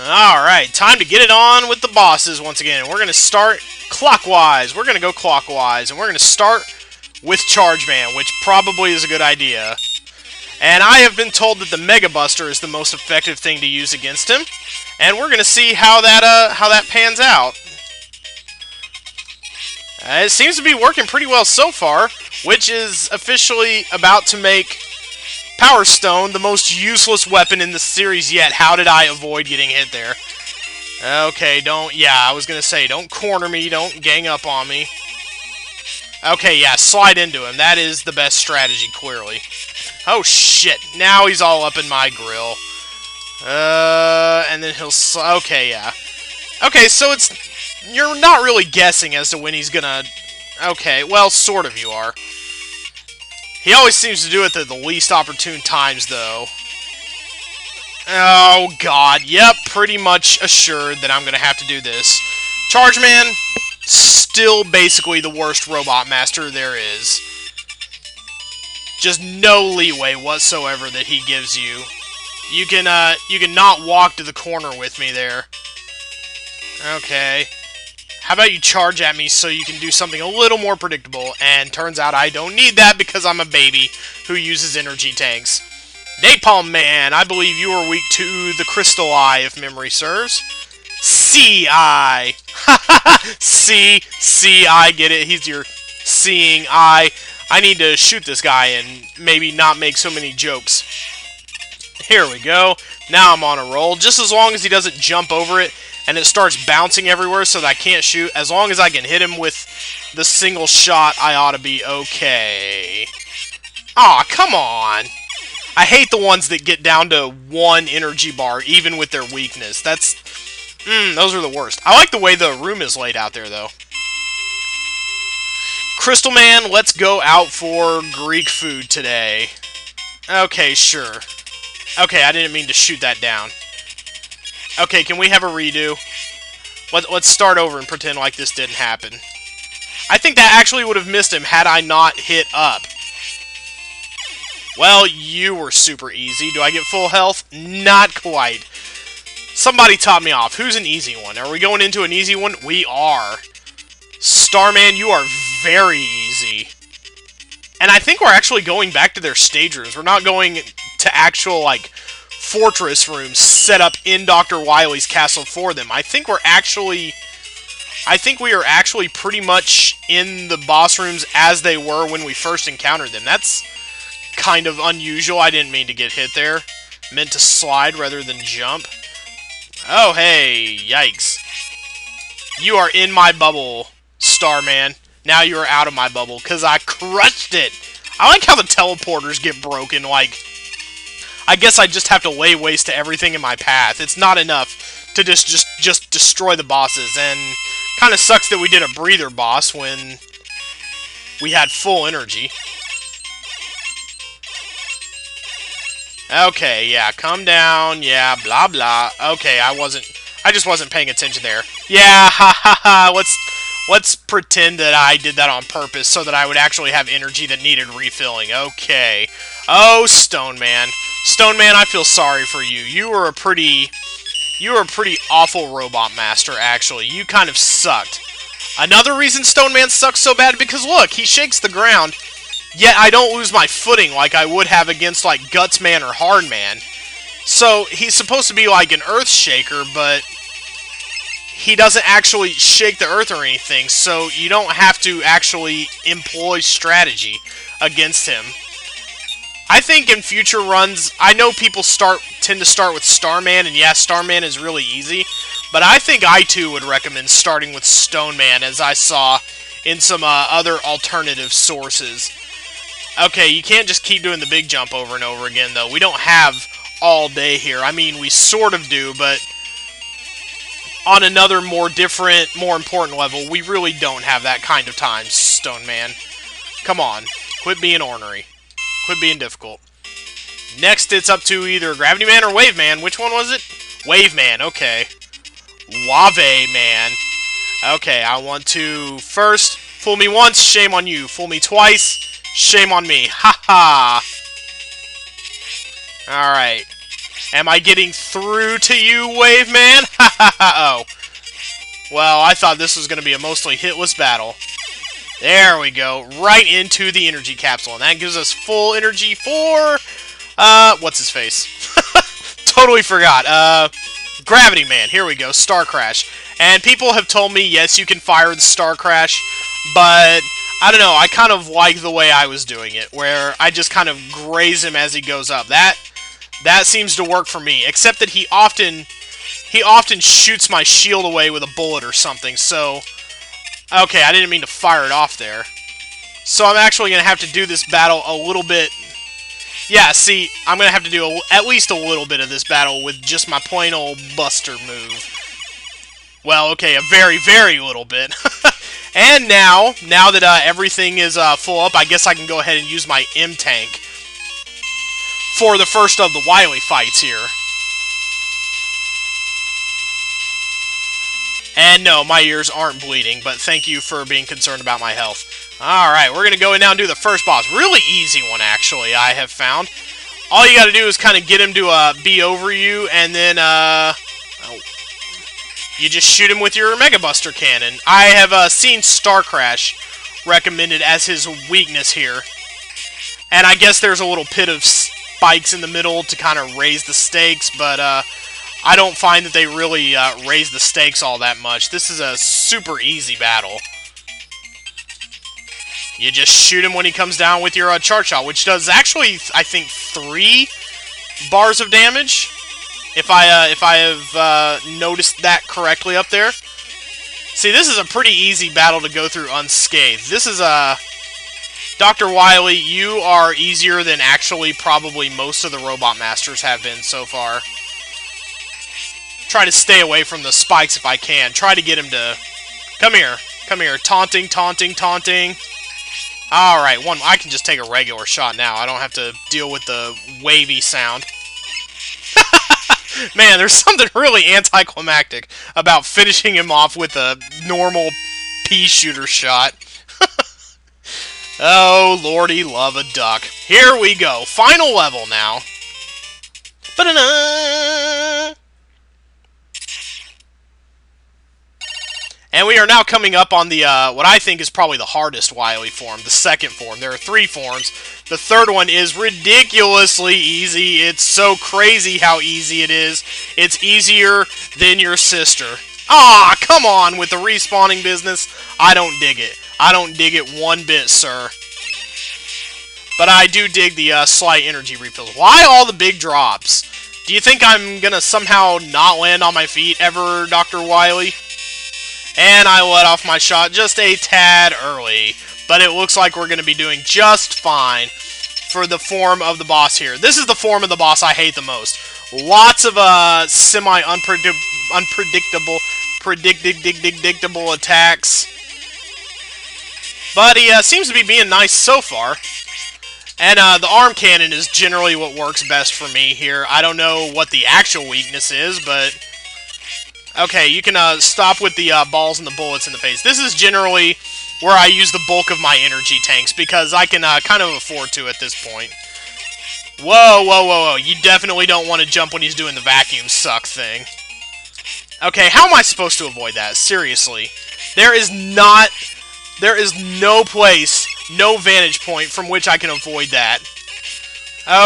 Alright, time to get it on with the bosses once again. We're going to start clockwise. We're going to go clockwise, and we're going to start with Charge Man, which probably is a good idea. And I have been told that the Mega Buster is the most effective thing to use against him. And we're going to see how that pans out. It seems to be working pretty well so far, which is officially about to make Power Stone the most useless weapon in the series yet. How did I avoid getting hit there? Okay, I was gonna say, don't corner me, don't gang up on me. Okay, yeah, slide into him. That is the best strategy, clearly. Oh, shit. Now he's all up in my grill. And then he'll... Okay, yeah. Okay, so you're not really guessing as to when he's gonna... Okay, well, sort of you are. He always seems to do it at the least opportune times, though. Oh, God. Yep, pretty much assured that I'm gonna have to do this. Charge Man, still basically the worst robot master there is. Just no leeway whatsoever that he gives you. You can not walk to the corner with me there. Okay. How about you charge at me so you can do something a little more predictable? And turns out I don't need that because I'm a baby who uses energy tanks. Napalm Man, I believe you are weak to the Crystal Eye, if memory serves. C-Eye. C-I, get it? He's your seeing eye. I need to shoot this guy and maybe not make so many jokes. Here we go. Now I'm on a roll. Just as long as he doesn't jump over it and it starts bouncing everywhere so that I can't shoot, as long as I can hit him with the single shot, I ought to be okay. Aw, come on. I hate the ones that get down to 1 energy bar, even with their weakness. Those are the worst. I like the way the room is laid out there, though. Crystal Man, let's go out for Greek food today. Okay, sure. Okay, I didn't mean to shoot that down. Okay, can we have a redo? Let's start over and pretend like this didn't happen. I think that actually would have missed him had I not hit up. Well, you were super easy. Do I get full health? Not quite. Somebody top me off. Who's an easy one? Are we going into an easy one? We are. Starman, you are very easy. And I think we're actually going back to their stage rooms. We're not going to actual, like, fortress rooms set up in Dr. Wily's castle for them. I think we are actually pretty much in the boss rooms as they were when we first encountered them. That's kind of unusual. I didn't mean to get hit there. Meant to slide rather than jump. Oh, hey, yikes. You are in my bubble, Starman. Now you are out of my bubble, because I crushed it. I like how the teleporters get broken, like... I guess I just have to lay waste to everything in my path. It's not enough to just destroy the bosses, and kind of sucks that we did a breather boss when we had full energy. Okay, yeah, come down, yeah, blah blah. Okay, I just wasn't paying attention there. Yeah, ha ha ha, let's pretend that I did that on purpose so that I would actually have energy that needed refilling. Okay. Oh, Stone Man. Stone Man, I feel sorry for you. You were a pretty awful robot master, actually. You kind of sucked. Another reason Stone Man sucks so bad, because look, he shakes the ground, yet I don't lose my footing like I would have against, like, Guts Man or Hard Man. So, he's supposed to be like an earth shaker, but he doesn't actually shake the earth or anything, so you don't have to actually employ strategy against him. I think in future runs, I know people tend to start with Starman, and yeah, Starman is really easy, but I think I too would recommend starting with Stone Man, as I saw in some other alternative sources. Okay, you can't just keep doing the big jump over and over again, though. We don't have all day here. I mean, we sort of do, but on another more important level, we really don't have that kind of time, Stone Man. Come on, quit being ornery. Quit being difficult. Next, it's up to either Gravity Man or Wave Man. Which one was it? Wave Man, okay. Wave Man. Okay, I want to first fool me once, shame on you. Fool me twice, shame on me. Ha ha. Alright. Am I getting through to you, Wave Man? Ha ha ha, oh. Well, I thought this was going to be a mostly hitless battle. There we go. Right into the energy capsule. And that gives us full energy for... what's his face? Totally forgot. Gravity Man. Here we go. Star Crash. And people have told me, yes, you can fire the Star Crash, but I don't know. I kind of like the way I was doing it, where I just kind of graze him as he goes up. That seems to work for me, except that he often shoots my shield away with a bullet or something, so... Okay, I didn't mean to fire it off there. So I'm actually going to have to do this battle a little bit... Yeah, see, I'm going to have to do at least a little bit of this battle with just my plain old Buster move. Well, okay, a very, very little bit. And now that everything is full up, I guess I can go ahead and use my M-Tank for the first of the Wily fights here. And no, my ears aren't bleeding, but thank you for being concerned about my health. Alright, we're going to go in now and do the first boss. Really easy one, actually, I have found. All you got to do is kind of get him to be over you, and then you just shoot him with your Mega Buster Cannon. I have seen Star Crash recommended as his weakness here. And I guess there's a little pit of spikes in the middle to kind of raise the stakes, but I don't find that they really raise the stakes all that much. This is a super easy battle. You just shoot him when he comes down with your Charge Shot, which does actually, I think, 3 bars of damage. If I have noticed that correctly up there. See, this is a pretty easy battle to go through unscathed. This is Dr. Wily, you are easier than actually probably most of the Robot Masters have been so far. Try to stay away from the spikes if I can. Try to get him to... Come here. Come here. Taunting, taunting, taunting. Alright, I can just take a regular shot now. I don't have to deal with the wavy sound. Man, there's something really anticlimactic about finishing him off with a normal pea shooter shot. Oh, lordy love a duck. Here we go. Final level now. Ba-da-da! And we are now coming up on the, what I think is probably the hardest Wily form, the second form. There are 3 forms. The third one is ridiculously easy. It's so crazy how easy it is. It's easier than your sister. Ah, come on with the respawning business. I don't dig it. I don't dig it one bit, sir. But I do dig the slight energy refills. Why all the big drops? Do you think I'm gonna somehow not land on my feet ever, Dr. Wily? And I let off my shot just a tad early, but it looks like we're going to be doing just fine for the form of the boss here. This is the form of the boss I hate the most. Lots of predictable attacks. But he seems to be being nice so far. And the arm cannon is generally what works best for me here. I don't know what the actual weakness is, but... Okay, you can stop with the balls and the bullets in the face. This is generally where I use the bulk of my energy tanks, because I can kind of afford to at this point. Whoa, whoa, whoa, whoa. You definitely don't want to jump when he's doing the vacuum suck thing. Okay, how am I supposed to avoid that? Seriously. There is no place, no vantage point from which I can avoid that.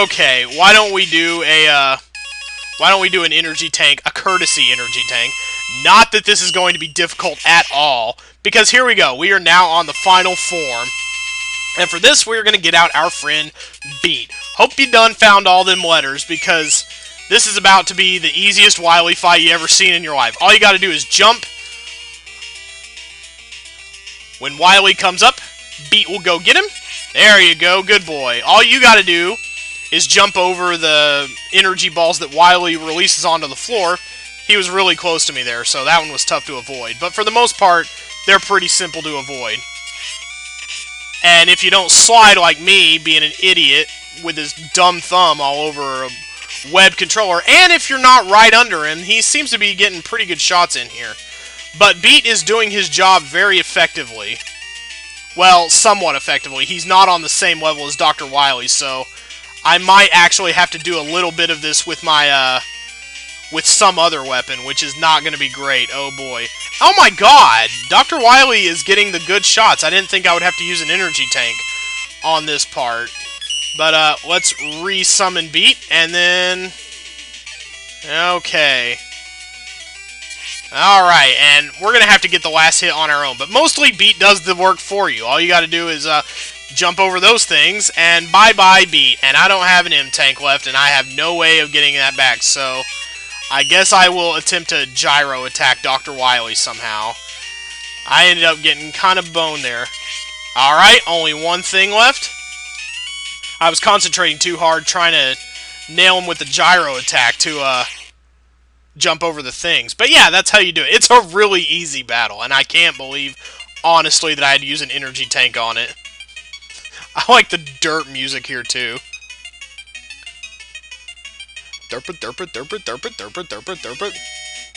Okay, why don't we do a, why don't we do an energy tank, a courtesy energy tank? Not that this is going to be difficult at all, because here we go. We are now on the final form. And for this, we're going to get out our friend Beat. Hope you done found all them letters, because this is about to be the easiest Wily fight you ever seen in your life. All you got to do is jump. When Wily comes up, Beat will go get him. There you go, good boy. All you got to do is jump over the energy balls that Wily releases onto the floor. He was really close to me there, so that one was tough to avoid. But for the most part, they're pretty simple to avoid. And if you don't slide like me, being an idiot, with his dumb thumb all over a web controller, and if you're not right under him, he seems to be getting pretty good shots in here. But Beat is doing his job very effectively. Well, somewhat effectively. He's not on the same level as Dr. Wily, so I might actually have to do a little bit of this with my, with some other weapon, which is not going to be great. Oh boy. Oh my god! Dr. Wily is getting the good shots. I didn't think I would have to use an energy tank on this part. But, let's re-summon Beat, and then... Okay. Alright, and we're going to have to get the last hit on our own. But mostly Beat does the work for you. All you got to do is jump over those things, and bye-bye Beat. And I don't have an M-Tank left, and I have no way of getting that back. So I guess I will attempt to gyro attack Dr. Wily somehow. I ended up getting kind of boned there. Alright, only one thing left. I was concentrating too hard trying to nail him with the gyro attack to jump over the things. But yeah, that's how you do it. It's a really easy battle, and I can't believe, honestly, that I had to use an energy tank on it. I like the derp music here, too. Derp, derp, derp, derp, derp, derp, derp.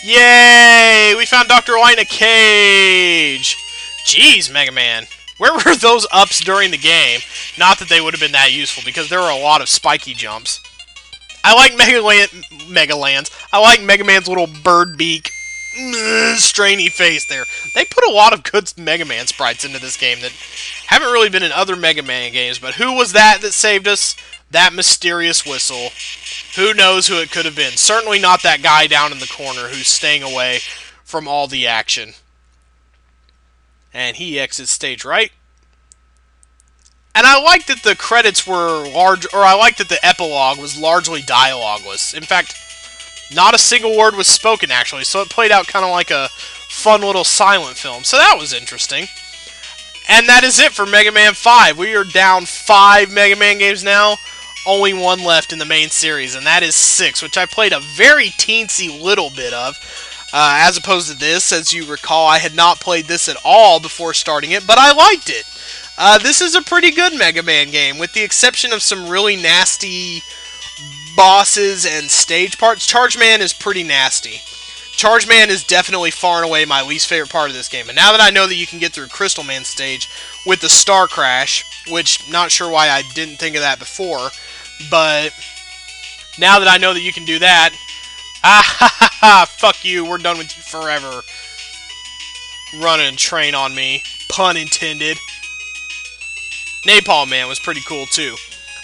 Yay! We found Dr. Light in a cage! Jeez, Mega Man. Where were those ups during the game? Not that they would have been that useful, because there were a lot of spiky jumps. I like Megalands. I like Mega Man's little bird beak, strainy face there. They put a lot of good Mega Man sprites into this game that haven't really been in other Mega Man games, but who was that saved us? That mysterious whistle. Who knows who it could have been? Certainly not that guy down in the corner who's staying away from all the action. And he exits stage right. And I like that the credits were large, or I like that the epilogue was largely dialogueless. In fact, not a single word was spoken, actually, so it played out kind of like a fun little silent film. So that was interesting. And that is it for Mega Man 5. We are down 5 Mega Man games now. Only one left in the main series, and that is 6, which I played a very teensy little bit of. As opposed to this, as you recall, I had not played this at all before starting it, but I liked it. This is a pretty good Mega Man game, with the exception of some really nasty bosses and stage parts. Charge Man is pretty nasty. Charge Man is definitely far and away my least favorite part of this game. And now that I know that you can get through Crystal Man stage with the Star Crash, which, not sure why I didn't think of that before, but now that I know that you can do that, fuck you, we're done with you forever. Running a train on me. Pun intended. Napalm Man was pretty cool too.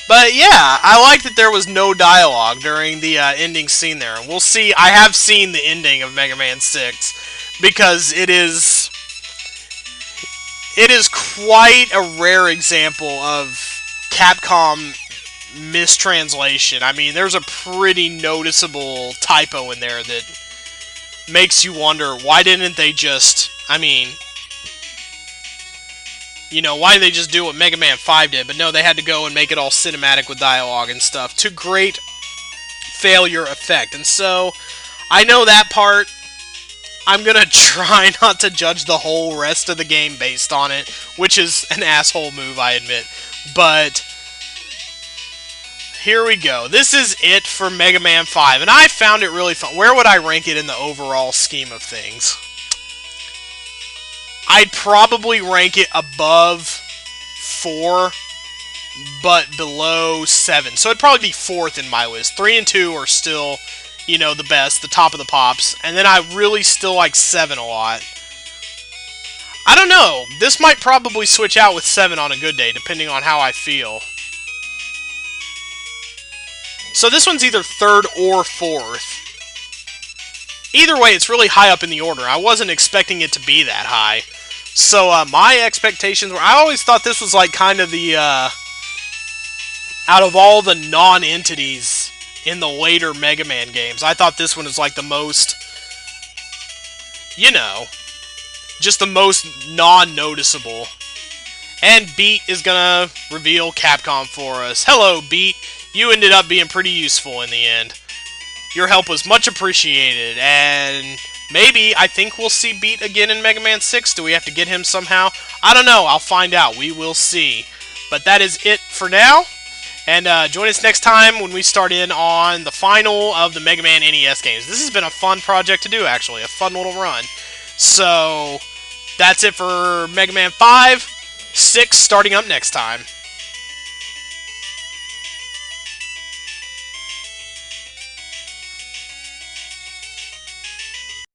But yeah, I like that there was no dialogue during the ending scene there. We'll see, I have seen the ending of Mega Man 6, because it is quite a rare example of Capcom mistranslation. I mean, there's a pretty noticeable typo in there that makes you wonder, why didn't they just, I mean, you know, why didn't they just do what Mega Man 5 did? But no, they had to go and make it all cinematic with dialogue and stuff, to great failure effect. And so, I know that part. I'm gonna try not to judge the whole rest of the game based on it, which is an asshole move, I admit. But here we go. This is it for Mega Man 5, and I found it really fun. Where would I rank it in the overall scheme of things? I'd probably rank it above 4, but below 7. So it'd probably be 4th in my list. 3 and 2 are still, you know, the best, the top of the pops. And then I really still like 7 a lot. I don't know. This might probably switch out with 7 on a good day, depending on how I feel. So this one's either 3rd or 4th. Either way, it's really high up in the order. I wasn't expecting it to be that high. So, my expectations were... I always thought this was, like, kind of the, out of all the non-entities in the later Mega Man games, I thought this one was, like, the most... You know... Just the most non-noticeable. And Beat is gonna reveal Capcom for us. Hello, Beat. You ended up being pretty useful in the end. Your help was much appreciated, and maybe, I think we'll see Beat again in Mega Man 6. Do we have to get him somehow? I don't know. I'll find out. We will see. But that is it for now. And join us next time when we start in on the final of the Mega Man NES games. This has been a fun project to do, actually. A fun little run. So, that's it for Mega Man 5. 6 starting up next time.